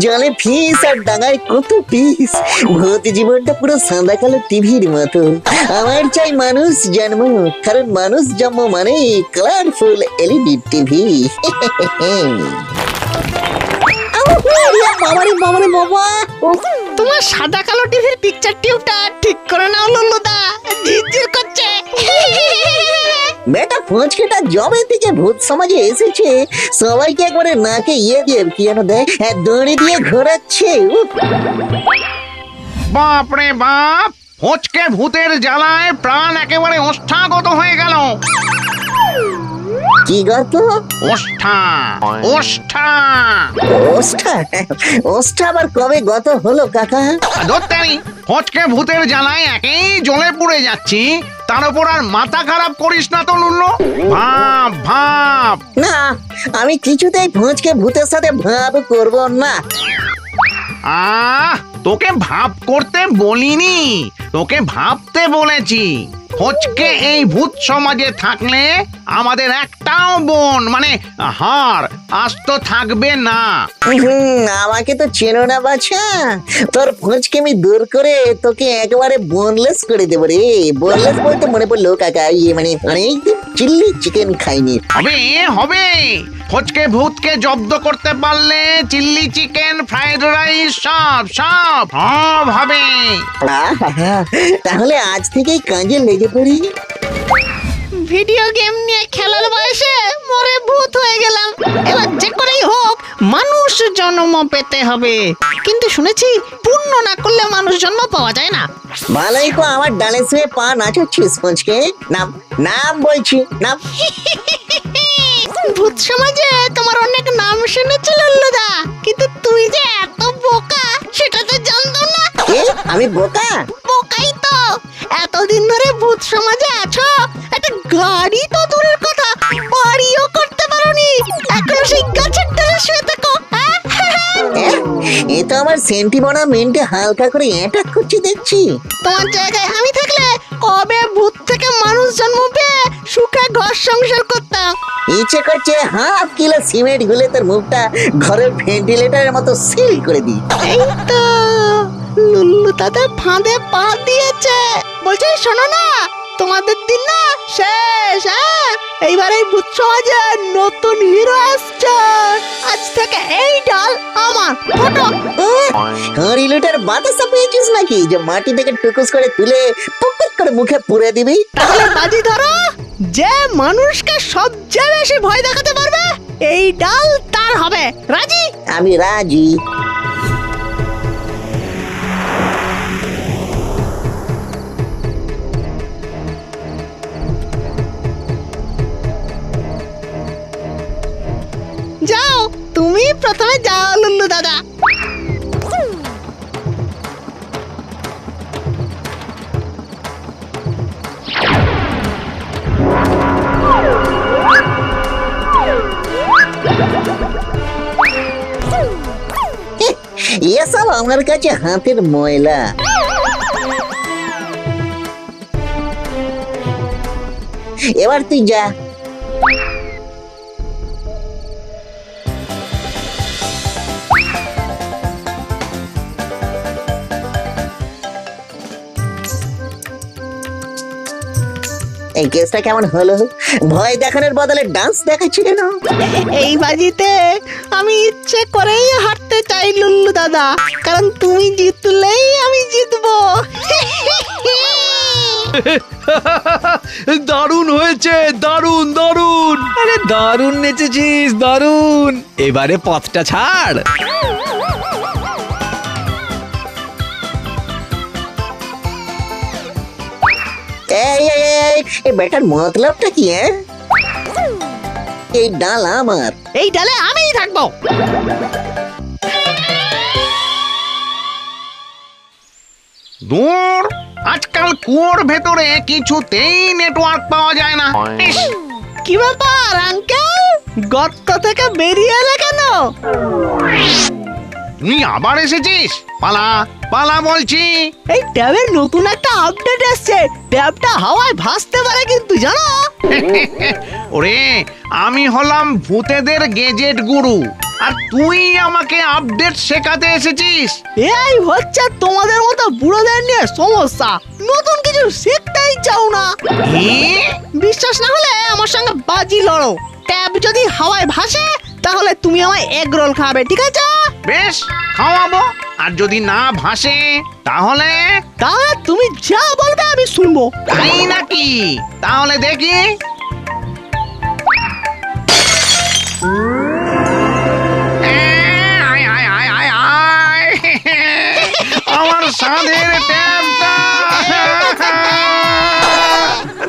জলে ফিস আর ডাঙায় কত পিস। ভূত জীবনটা পুরো সাদা কালো টিভির মতো। আমার চাই মানুষ জন্ম, কারণ মানুষ জন্ম মানে কালারফুল এলইডি টিভি। বাবারে বাবারে বাবা, তোমার সাদা কালো টিভির পিকচার টিউবটা ঠিক করে নাও লুল্লুদা, ঝিরঝির করছে। বেটা ফুচকেটা জবে থেকে ভূত সমাজে এসেছে সবাইকে একবারে নাকে দিয়ে কি যেন দেয়, দড়ি দিয়ে ঘোরাচ্ছে। বাপ রে বাপ, ফচকে ভূতের জ্বালায় প্রাণ একেবারে ওষ্ঠাগত হয়ে গেল। কি গত? ওষ্ঠা ওষ্ঠা ওষ্ঠা? ওষ্ঠা আবার কবে গত হলো কাকা? ধরতেনি ফচকে ভূতের জ্বালায় একেই জ্বলে পুড়ে যাচ্ছি, তার উপর আর মাথা খারাপ করিস না তো লুল্লু। ভাব ভাব। না, আমি কিছুতেই ফুচকে ভূতের সাথে ভাব করব না। তোকে ভাব করতে বলিনি, তোকে ভাবতে বলেছি। ফচকে এই ভূত সমাজে থাকলে আমাদের একটাও বোন মানে হাড় আস্ত থাকবে না। আমাকে তো চেনো না বাছা, তোর ফচকে আমি দূর করে তোকে একেবারে বোনলেস করে দেবো রে। বোনলেস বলতে মনে পড়লো কাকা, মানে অনেকদিন চিল্লি চিকেন খাইনি। হবে হবে, ফচকে ভূতকে জব্দ করতে পারলে চিল্লি চিকেন, ফ্রাইড রাইস সব সব সব হবে। তাহলে আজ থেকেই কাজে লেগে পড়ি। ভিডিও গেম নিয়ে খেলার বয়সে মরে ভূত হয়ে গেলাম, এবার যে করেই হোক মানুষ জন্ম পেতে হবে। কিন্তু শুনেছি পুণ্য না করলে মানুষ জন্ম পাওয়া যায় না। ভালোই তো আমার ডালে শুয়ে পা নাচাচ্ছিস ফচকে। নাম নাম বলছি, নাম। ভূত সমাজে তোমার অনেক নাম শুনেছি লল্লুদা, কিন্তু তুই যে এত বোকা সেটা তো জানতাম না। আমি বোকা? বোকাই তো, এতদিন ধরে ভূত সমাজে আছো, একটা গাড়ি তো দূরের কথা বাড়িও করতে পারোনি, এখনো সেই গাছের ডালে শুয়ে থাকো। এ তো আমার সেন্টিমেন্টে হালকা করে অ্যাটাক করছি দেখছি। তোমার জায়গায় আমি থাকলে কবে ভূত থেকে মানুষ জন্ম পেয়ে সুখে ঘর সংসার করতাম। ইচ্ছে করছে হাফ কিলো সিমেন্ট গুলে তোর মুখটা ঘরের ভেন্টিলেটরের মতো সিল করে দিই। এই তো লুল্লু তাদের ফাঁদে পা দিয়েছে। বলছি শোনো না, তোমাদের দিন না শেষ। এইবার এই ভূত সমাজে নতুন হিরো আসছে। আজ থেকে এই ডাল আমার। ফটো হরিলুটার বাতাসা পেয়েছিস নাকি যে মাটি থেকে টুকুস করে তুলে পকেট করে মুখে পুরে দিবি? তাহলে বাজি ধরো, যে মানুষকে সবচেয়ে বেশি ভয় দেখাতে পারবে এই ডাল তার হবে। রাজি? আমি রাজি। যাও, তুমি প্রথমে যাও লুল্লু দাদা। এসব আমার কাছে হাতের ময়লা। এবার তুই যা। এই কেসটা কেমন হলো? ভয় দেখানোর বদলে ডান্স দেখাচ্ছি কেন? এই বাজিতে আমি ইচ্ছে করেই হারতে চাই লুল্লু দাদা, কারণ তুমি জিতলেই আমি জিতবো। দারুণ হয়েছে, দারুণ দারুণ। আরে দারুণ নেচেছিস, দারুণ। এবারে পথটা ছাড়। এই বেটার মতলবটা কি? এই ডাল আমার। এই ডালে আমিই থাকবো। দূর, আজকাল কুয়োর ভেতরে কিছুতেই নেটওয়ার্ক পাওয়া যায় না। ইস, কি ব্যাপার আঙ্কেল, গর্ত থেকে বেরিয়ে এলে কেন? তুই আবার এসেছিস? পালা পালা বলছি। এই ট্যাবের নতুন একটা আপডেট এসেছে, ট্যাবটা হাওয়ায় ভাসতে পারে কিন্তু জানো? ওরে, আমি হলাম ভূতেদের গেজেট গুরু। আর তুই আমাকে আপডেট শেখাতে এসেছিস। এই হচ্ছে তোমাদের মতো বুড়োদের নিয়ে সমস্যা, নতুন কিছু শিখতেই চাও না। বিশ্বাস না হলে আমার সঙ্গে বাজি লড়ো, ট্যাব যদি হাওয়ায় ভাসে তাহলে তুমি আমায় এগ রোল খাবে, ঠিক আছে? বেশ, খাওয়াবো। আর যদি না ভাসে তাহলে? তাহলে তুমি যা বলবে আমি শুনবো। তাই নাকি? তাহলে দেখি। আয়, আয়, আয়, আয়, আয়। আমার সাধের ট্যাবটা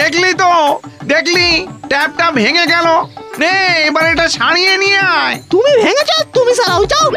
দেখলি তো, দেখলি ট্যাবটা ভেঙে গেল। নে এবার এটা সারিয়ে নিয়ে আয়। তুমি ভেঙেছো, তুমি সারাও, যাও।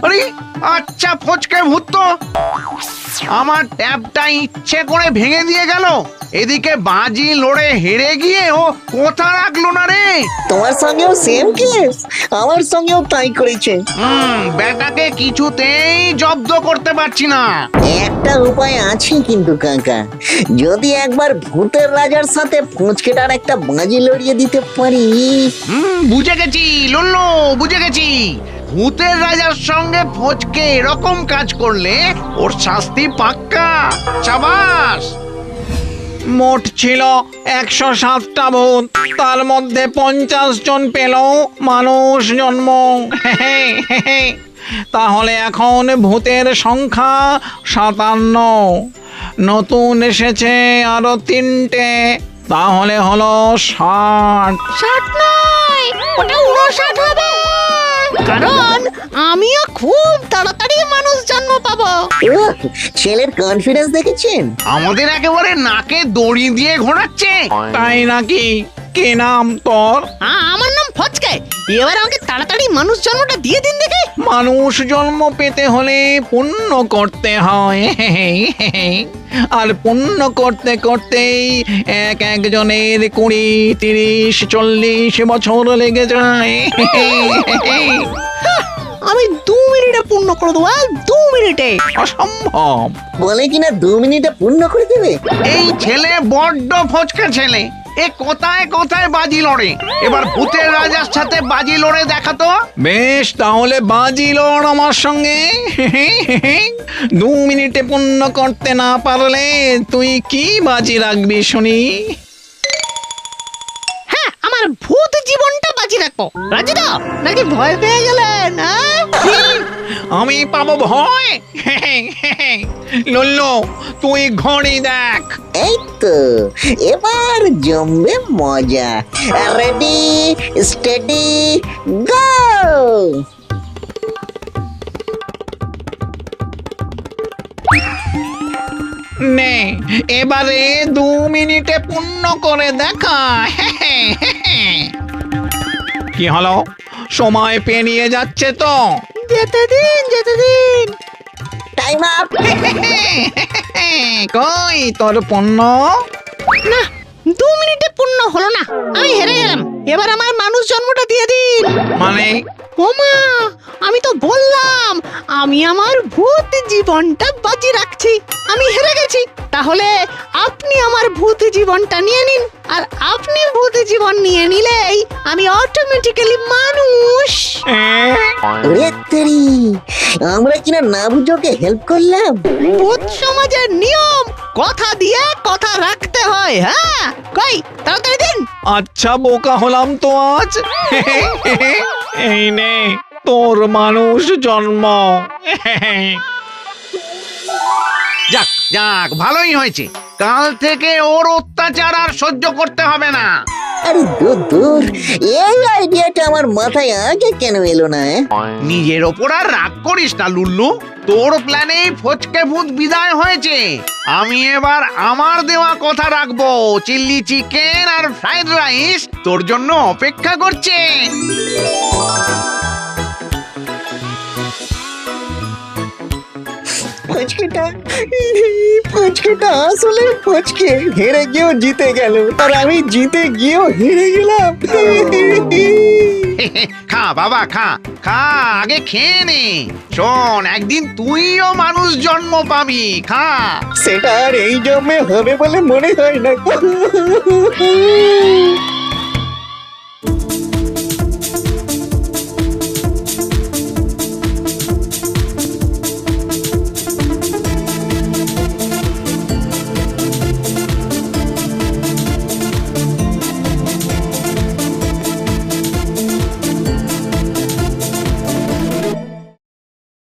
আরে আচ্ছা, ফচকে ভূত তো আমার ট্যাবটা ইচ্ছে করে ভেঙে দিয়ে গেল। এদিকে বাজি লড়ে হেরে গিয়ে ও কোথা রাখলো না রে। তোমার সঙ্গেও সেম কেস, আমার সঙ্গেও তাই করেছে। বেটাকে কিছুতেই জব্দ করতে পারছি না। একটা উপায় আছে কিন্তু কাকা, যদি একবার ভূতের রাজার সাথে ফুঁচকেটার একটা বাজি লড়িয়ে দিতে পারি। বুঝে গেছি লল্লো, বুঝে গেছি। ভূতের রাজার সঙ্গে ফচকে এরকম কাজ করলে ওর শাস্তি পাক্কা। সাবাস। মোট ছিল 107টা ভূত, তার মধ্যে 50 জন পেল মানুষ জন্ম। তাহলে এখন ভূতের সংখ্যা 57। নতুন এসেছে আরো 3টে, তাহলে হলো 60। 60 নয়, ওটা 59 হবে, কারণ আমিও খুব তাড়াতাড়ি মানুষ জন্ম পাবো। ওহ, ছেলের কনফিডেন্স দেখেছেন? আমাদের একেবারে নাকে দড়ি দিয়ে ঘোরাচ্ছে। তাই নাকি? কি নাম তোর? আমার নাম ফচকে। এবার আমাকে তাড়াতাড়ি মানুষ জন্মটা দিয়ে দিন দেখি। মানুষ জন্ম পেতে হলে পুণ্য করতে হয়, আর পুণ্য করতে করতেই একজনের 20, 30, 40 বছর লেগে যায়। আমি 2 মিনিটে পূর্ণ করে দেবো, 2 মিনিটে। অসম্ভব। বলে কিনা 2 মিনিটে পূর্ণ করে দেবে। এই ছেলে বড্ড ফচকা ছেলে, এ কোথায় কোথায় বাজি লড়ে। এবার ভূতের রাজার সাথে বাজি লড়ে দেখাতো। বেশ, তাহলে বাজি লড় আমার সঙ্গে। 2 মিনিটে পূর্ণ করতে না পারলে তুই কি বাজি রাখবি শুনি? হ্যাঁ, আমার ভূত জীবনটা বাজি রাখবো। রাজি তো নাকি ভয় পেয়ে গেলেন? আমি পাবো ভয়? লল্লু, তুই ঘড়ি দেখ। এই তো এবার জমবে মজা। রেডি, স্টেডি, গো। নে এবারে 2 মিনিটে পূর্ণ করে দেখা। কি হলো? সময় পেরিয়ে যাচ্ছে তো। যেতে দিন, যেতে দিন। Time up. কই তোর পণ্য? না, 2 মিনিটে পূর্ণ হলো না, আমি হেরে গেলাম। এবার আমার মানুষ জন্মটা দিয়ে দিন। মানে? ওমা, আমি তো বললাম আমি আমার ভূত জীবনটা বাজি রাখছি। আমি হেরে গেছি। তাহলে আপনি আমার ভূত জীবনটা নিয়ে নিন, আর আপনি ভূত জীবন নিয়ে নিলেই আমি অটোমেটিক্যালি মানুষ। ওরে তেরি, আমরা কিনা না বুঝোকে হেল্প করলাম। ভূত সমাজের নিয়ম, কথা দিয়ে কথা রাখতে হয়। হ্যাঁ, কই তাড়াতাড়ি দিন। আচ্ছা, বোকা হলাম তো আজ। এই নে তোর মানুষ জন্ম। যাক যাক, ভালোই হয়েছে। কাল থেকে ওর অত্যাচার আর সহ্য করতে হবে না। আরে দূর দূর, এই আইডিয়াটা আমার মাথায় আগে কেন এলো না? নিজের ওপর আর রাগ করিস না লুল্লু, তোর প্ল্যানেই ফচকে ভূত বিদায় হয়েছে। আমি এবার আমার দেওয়া কথা রাখবো। চিল্লি চিকেন আর ফ্রাইড রাইস তোর জন্য অপেক্ষা করছে। ফচকেটা আসলে ফচকে হেরে গিয়েও জিতে গেল, আর আমি জিতে গিয়েও হেরে গেলাম। খা বাবা, খা খা, আগে খেয়ে নে। শোন, একদিন তুইও মানুষ জন্ম পাবি, খা। সেটা আর এই জন্মে হবে বলে মনে হয় না।